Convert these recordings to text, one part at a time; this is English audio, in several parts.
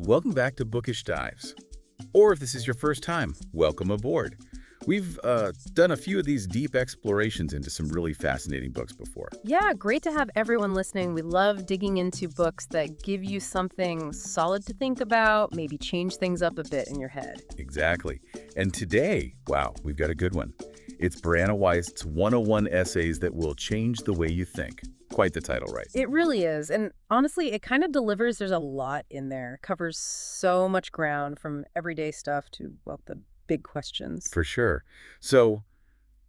welcome back to Bookish Dives. Or if this is your first time, welcome aboard. We've done a few of these deep explorations into some really fascinating books before. Yeah, great to have everyone listening. We love digging into books that give you something solid to think about, maybe change things up a bit in your head. Exactly. And today, wow, we've got a good one. It's Brianna Wiest's 101 Essays That Will Change the Way You Think. Quite the title, right? It really is. And honestly, it kind of delivers. There's a lot in there. Covers so much ground from everyday stuff to, well, the big questions. For sure. So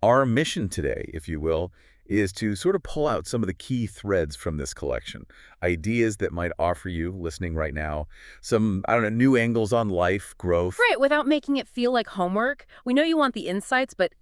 our mission today, if you will, is to sort of pull out some of the key threads from this collection. Ideas that might offer you, listening right now, some, I don't know, new angles on life, growth. Right, without making it feel like homework. We know you want the insights, but,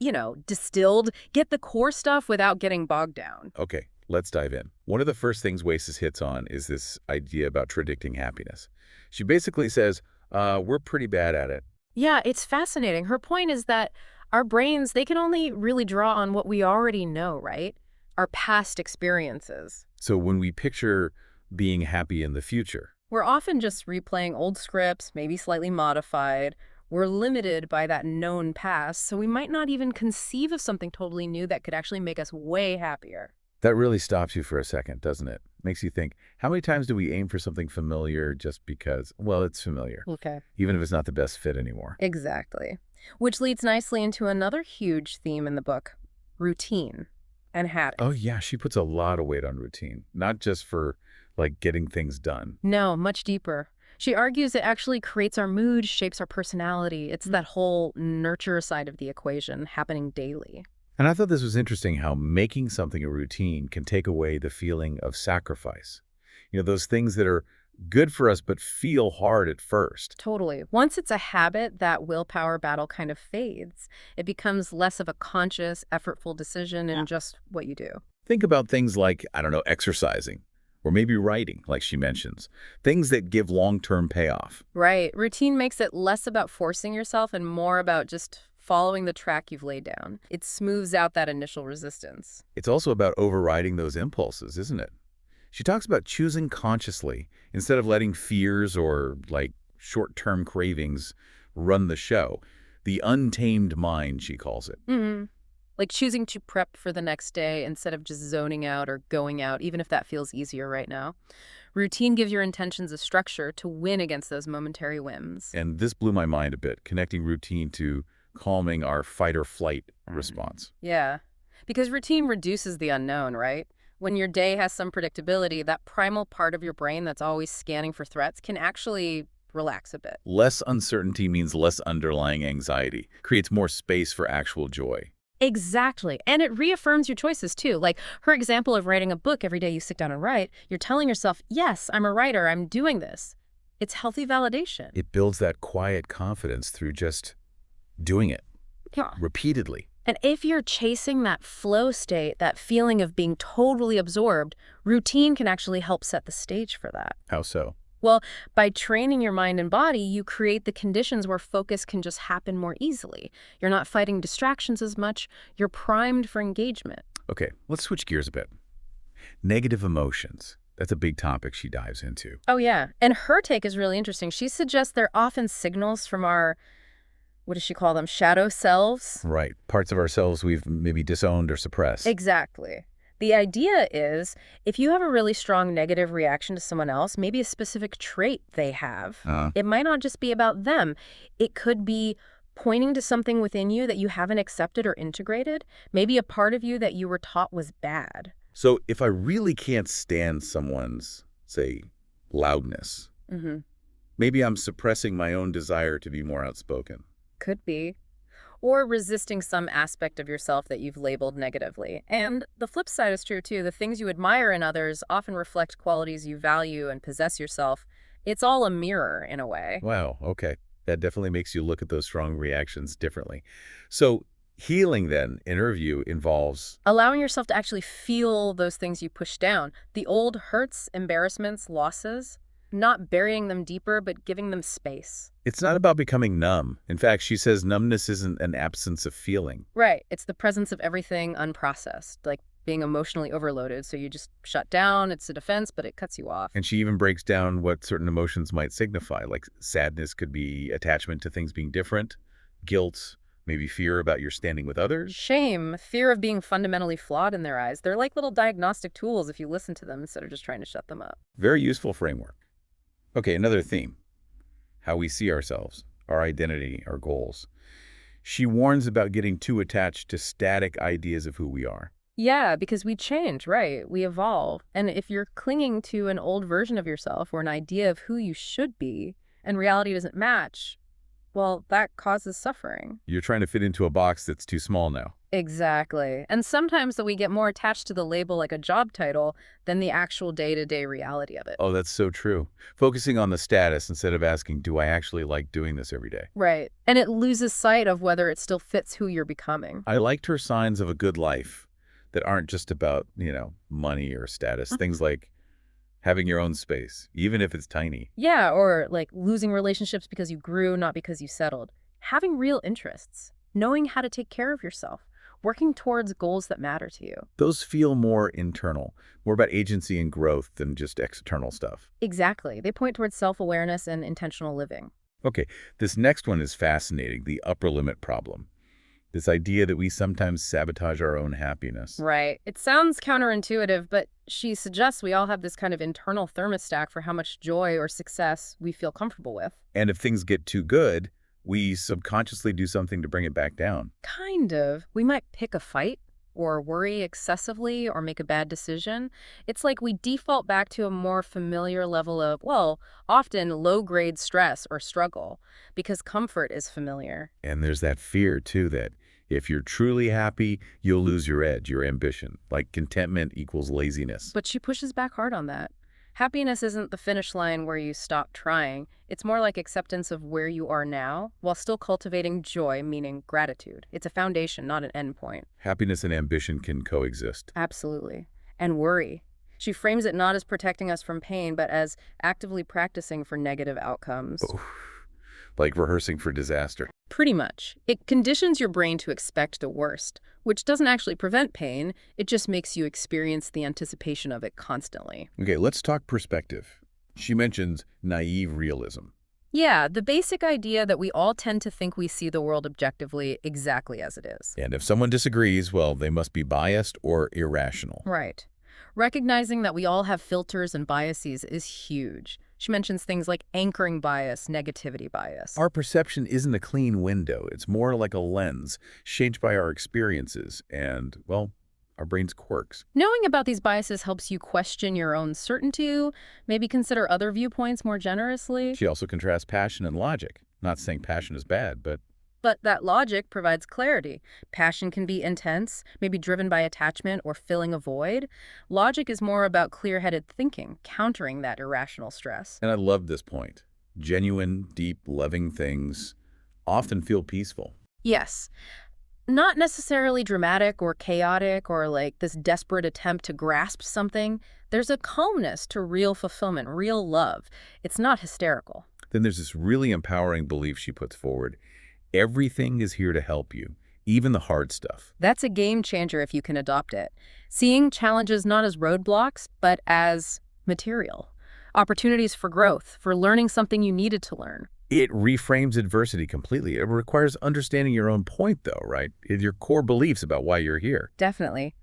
distilled. Get the core stuff without getting bogged down. Okay, let's dive in. One of the first things Oasis hits on is this idea about predicting happiness. She basically says, we're pretty bad at it. Yeah, it's fascinating. Her point is that our brains, they can only really draw on what we already know, right? Our past experiences. So when we picture being happy in the future, We're often just replaying old scripts, maybe slightly modified. We're limited by that known past, so we might not even conceive of something totally new that could actually make us way happier. that really stops you for a second, doesn't it? Makes you think, how many times do we aim for something familiar just because, well, it's familiar, Okay. even if it's not the best fit anymore? Exactly. Which leads nicely into another huge theme in the book, routine and habits. Oh, yeah, she puts a lot of weight on routine, not just for, like, getting things done. No, much deeper. She argues it actually creates our mood, shapes our personality. It's that whole nurture side of the equation happening daily. And I thought this was interesting how making something a routine can take away the feeling of sacrifice. Those things that are good for us but feel hard at first. Totally. Once it's a habit, that willpower battle kind of fades. It becomes less of a conscious, effortful decision in just what you do. Think about things like, I don't know, exercising, or maybe writing, like she mentions. Things that give long-term payoff. Right. Routine makes it less about forcing yourself and more about just following the track you've laid down. It smooths out that initial resistance. It's also about overriding those impulses, isn't it? She talks about choosing consciously instead of letting fears or, like, short-term cravings run the show. The untamed mind, she calls it. Mm-hmm. Like choosing to prep for the next day instead of just zoning out or going out, even if that feels easier right now. Routine gives your intentions a structure to win against those momentary whims. And this blew my mind a bit, connecting routine to calming our fight-or-flight response. Yeah, because routine reduces the unknown, right? When your day has some predictability, that primal part of your brain that's always scanning for threats can actually relax a bit. Less uncertainty means less underlying anxiety, creates more space for actual joy. Exactly. And it reaffirms your choices, too. Like her example of writing a book every day you sit down and write, you're telling yourself, yes, I'm a writer, I'm doing this. It's healthy validation. It builds that quiet confidence through just doing it Yeah. repeatedly. And if you're chasing that flow state, that feeling of being totally absorbed, routine can actually help set the stage for that. How so? Well, by training your mind and body, you create the conditions where focus can just happen more easily. You're not fighting distractions as much. You're primed for engagement. Okay, let's switch gears a bit. Negative emotions. That's a big topic she dives into. Oh, yeah. And her take is really interesting. She suggests they're often signals from our, what does she call them, shadow selves? Right. Parts of ourselves we've maybe disowned or suppressed. Exactly. The idea is, if you have a really strong negative reaction to someone else, maybe a specific trait they have, it might not just be about them. It could be pointing to something within you that you haven't accepted or integrated, maybe a part of you that you were taught was bad. So if I really can't stand someone's, say, loudness, maybe I'm suppressing my own desire to be more outspoken. Could be. Or resisting some aspect of yourself that you've labeled negatively. And the flip side is true, too. The things you admire in others often reflect qualities you value and possess yourself. It's all a mirror, in a way. Wow, okay. That definitely makes you look at those strong reactions differently. So healing, then, in her view, involves Allowing yourself to actually feel those things you push down. The old hurts, embarrassments, losses. Not burying them deeper, but giving them space. It's not about becoming numb. In fact, she says numbness isn't an absence of feeling. Right. It's the presence of everything unprocessed, like being emotionally overloaded. So you just shut down. It's a defense, but it cuts you off. And she even breaks down what certain emotions might signify, like sadness could be attachment to things being different, guilt, maybe fear about your standing with others. Shame, fear of being fundamentally flawed in their eyes. They're like little diagnostic tools if you listen to them instead of just trying to shut them up. Very useful framework. Okay, another theme, how we see ourselves, our identity, our goals. She warns about getting too attached to static ideas of who we are. Yeah, because we change, right? We evolve. And if you're clinging to an old version of yourself or an idea of who you should be and reality doesn't match, well, that causes suffering. You're trying to fit into a box that's too small now. Exactly. And sometimes that we get more attached to the label like a job title than the actual day-to-day reality of it. Oh, that's so true. Focusing on the status instead of asking, do I actually like doing this every day? Right. And it loses sight of whether it still fits who you're becoming. I liked her signs of a good life that aren't just about, money or status. Things like having your own space, even if it's tiny. Yeah, or like losing relationships because you grew, not because you settled. Having real interests. Knowing how to take care of yourself. Working towards goals that matter to you. Those feel more internal, more about agency and growth than just external stuff. Exactly. They point towards self-awareness and intentional living. Okay, this next one is fascinating, the upper limit problem. This idea that we sometimes sabotage our own happiness. Right. It sounds counterintuitive, but she suggests we all have this kind of internal thermostat for how much joy or success we feel comfortable with. And if things get too good, we subconsciously do something to bring it back down. Kind of. We might pick a fight or worry excessively or make a bad decision. It's like we default back to a more familiar level of, well, often low-grade stress or struggle because comfort is familiar. And there's that fear, too, that if you're truly happy, you'll lose your edge, your ambition. Like contentment equals laziness. But she pushes back hard on that. Happiness isn't the finish line where you stop trying. It's more like acceptance of where you are now while still cultivating joy, meaning gratitude. It's a foundation, not an endpoint. Happiness and ambition can coexist. Absolutely. And worry. She frames it not as protecting us from pain, but as actively practicing for negative outcomes. Oof. Like rehearsing for disaster. Pretty much. It conditions your brain to expect the worst, which doesn't actually prevent pain. It just makes you experience the anticipation of it constantly. Okay, let's talk perspective. She mentions naive realism. Yeah, the basic idea that we all tend to think we see the world objectively exactly as it is. And if someone disagrees, well, they must be biased or irrational. Right. Recognizing that we all have filters and biases is huge. She mentions things like anchoring bias, negativity bias. Our perception isn't a clean window. It's more like a lens shaped by our experiences and, well, our brain's quirks. Knowing about these biases helps you question your own certainty, maybe consider other viewpoints more generously. She also contrasts passion and logic. Not saying passion is bad, but But that logic provides clarity. Passion can be intense, maybe driven by attachment or filling a void. Logic is more about clear-headed thinking, countering that irrational stress. and I love this point. Genuine, deep, loving things often feel peaceful. Yes. Not necessarily dramatic or chaotic or like this desperate attempt to grasp something. There's a calmness to real fulfillment, real love. It's not hysterical. Then there's this really empowering belief she puts forward. Everything is here to help you, even the hard stuff. That's a game changer if you can adopt it. Seeing challenges not as roadblocks, but as material. Opportunities for growth, for learning something you needed to learn. It reframes adversity completely. It requires understanding your own point, though, right? Your core beliefs about why you're here. Definitely.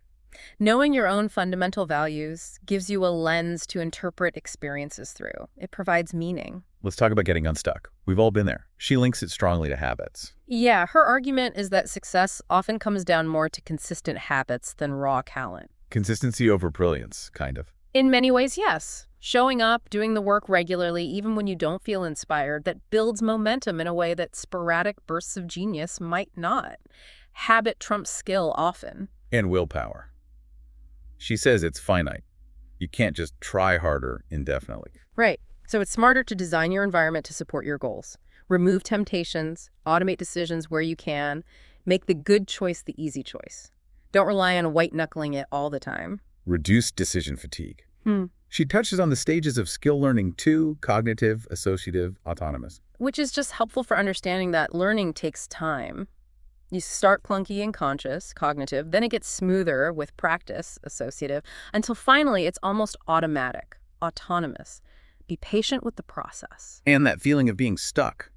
Knowing your own fundamental values gives you a lens to interpret experiences through. It provides meaning. Let's talk about getting unstuck. We've all been there. She links it strongly to habits. Yeah, her argument is that success often comes down more to consistent habits than raw talent. Consistency over brilliance, kind of. In many ways, yes. Showing up, doing the work regularly, even when you don't feel inspired, that builds momentum in a way that sporadic bursts of genius might not. Habit trumps skill often. And willpower. She says it's finite. You can't just try harder indefinitely. Right. So it's smarter to design your environment to support your goals. Remove temptations, automate decisions where you can, make the good choice the easy choice. Don't rely on white-knuckling it all the time. Reduce decision fatigue. She touches on the stages of skill learning too: cognitive, associative, autonomous. Which is just helpful for understanding that learning takes time. You start clunky and conscious, cognitive, then it gets smoother with practice, associative, until finally it's almost automatic, autonomous. Be patient with the process. And that feeling of being stuck.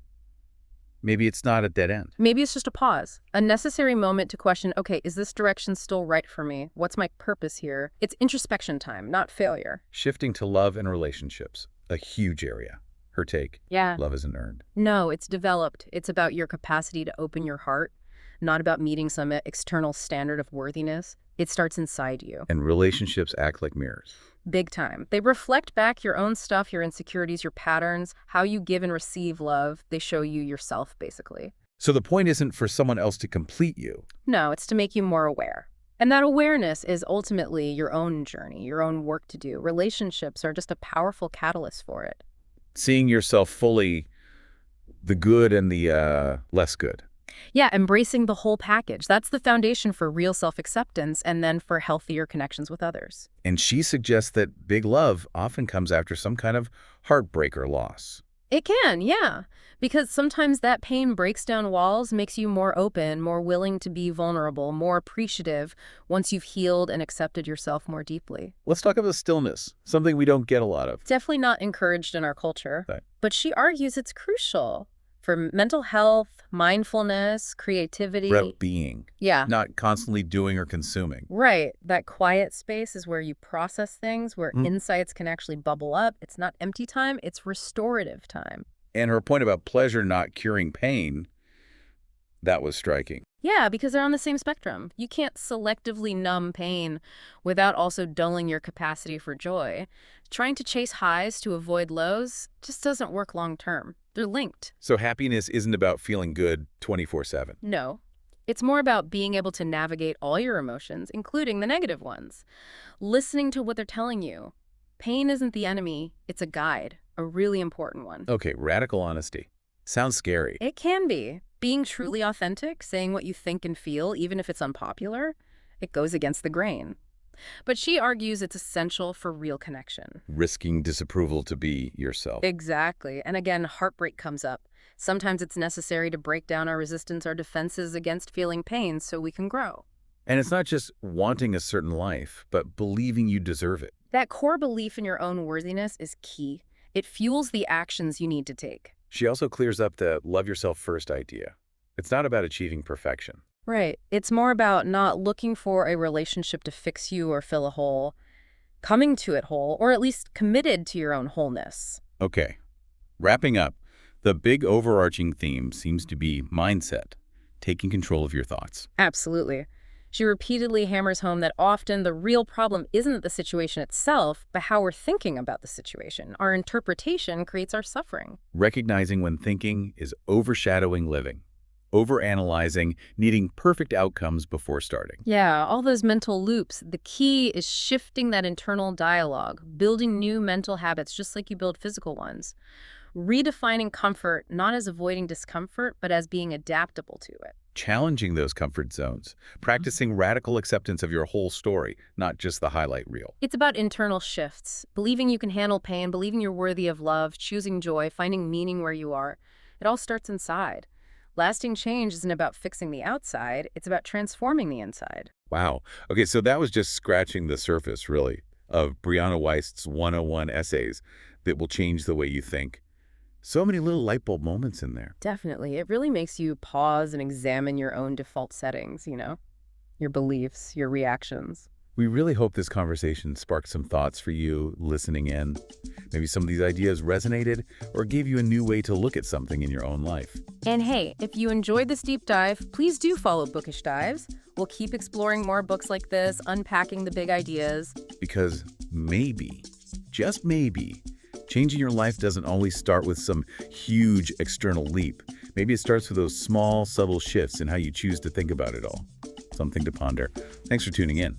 Maybe it's not a dead end. Maybe it's just a pause, a necessary moment to question, okay, is this direction still right for me? What's my purpose here? It's introspection time, not failure. Shifting to love and relationships, a huge area. Her take, Yeah. love isn't earned. No, it's developed. It's about your capacity to open your heart, not about meeting some external standard of worthiness. It starts inside you. And relationships act like mirrors. Big time. They reflect back your own stuff, your insecurities, your patterns, how you give and receive love. They show you yourself, basically. So the point isn't for someone else to complete you. No, it's to make you more aware. And that awareness is ultimately your own journey, your own work to do. Relationships are just a powerful catalyst for it. Seeing yourself fully, the good and the less good. Yeah, embracing the whole package. That's the foundation for real self-acceptance and then for healthier connections with others. And she suggests that big love often comes after some kind of heartbreak or loss. It can, yeah. Because sometimes that pain breaks down walls, makes you more open, more willing to be vulnerable, more appreciative once you've healed and accepted yourself more deeply. Let's talk about stillness, something we don't get a lot of. Definitely not encouraged in our culture. Right. But she argues it's crucial for mental health, mindfulness, creativity. About being, Yeah. not constantly doing or consuming. Right. That quiet space is where you process things, where insights can actually bubble up. It's not empty time, it's restorative time. And her point about pleasure not curing pain, that was striking. Yeah, because they're on the same spectrum. You can't selectively numb pain without also dulling your capacity for joy. Trying to chase highs to avoid lows just doesn't work long term. They're linked. So happiness isn't about feeling good 24/7. No. It's more about being able to navigate all your emotions, including the negative ones. Listening to what they're telling you. Pain isn't the enemy, it's a guide, a really important one. Okay, radical honesty. Sounds scary. It can be. Being truly authentic, saying what you think and feel, even if it's unpopular, it goes against the grain. But she argues it's essential for real connection. Risking disapproval to be yourself. Exactly. And again, heartbreak comes up. Sometimes it's necessary to break down our resistance, our defenses against feeling pain so we can grow. And it's not just wanting a certain life, but believing you deserve it. That core belief in your own worthiness is key. It fuels the actions you need to take. She also clears up the love yourself first idea. It's not about achieving perfection. Right. It's more about not looking for a relationship to fix you or fill a hole, coming to it whole, or at least committed to your own wholeness. Okay, wrapping up, the big overarching theme seems to be mindset, taking control of your thoughts. Absolutely. She repeatedly hammers home that often the real problem isn't the situation itself, but how we're thinking about the situation. Our interpretation creates our suffering. Recognizing when thinking is overshadowing living, overanalyzing, needing perfect outcomes before starting. Yeah, all those mental loops. The key is shifting that internal dialogue, building new mental habits just like you build physical ones. Redefining comfort not as avoiding discomfort, but as being adaptable to it. Challenging those comfort zones, practicing radical acceptance of your whole story, not just the highlight reel. It's about internal shifts, believing you can handle pain, believing you're worthy of love, choosing joy, finding meaning where you are. It all starts inside. Lasting change isn't about fixing the outside, it's about transforming the inside. Wow. Okay, so that was just scratching the surface, really, of Brianna Wiest's 101 essays that will change the way you think. So many little light bulb moments in there. Definitely. It really makes you pause and examine your own default settings, your beliefs, your reactions. We really hope this conversation sparked some thoughts for you listening in. Maybe some of these ideas resonated or gave you a new way to look at something in your own life. And hey, if you enjoyed this deep dive, please do follow Bookish Dives. We'll keep exploring more books like this, unpacking the big ideas. Because maybe, just maybe, changing your life doesn't always start with some huge external leap. Maybe it starts with those small, subtle shifts in how you choose to think about it all. Something to ponder. Thanks for tuning in.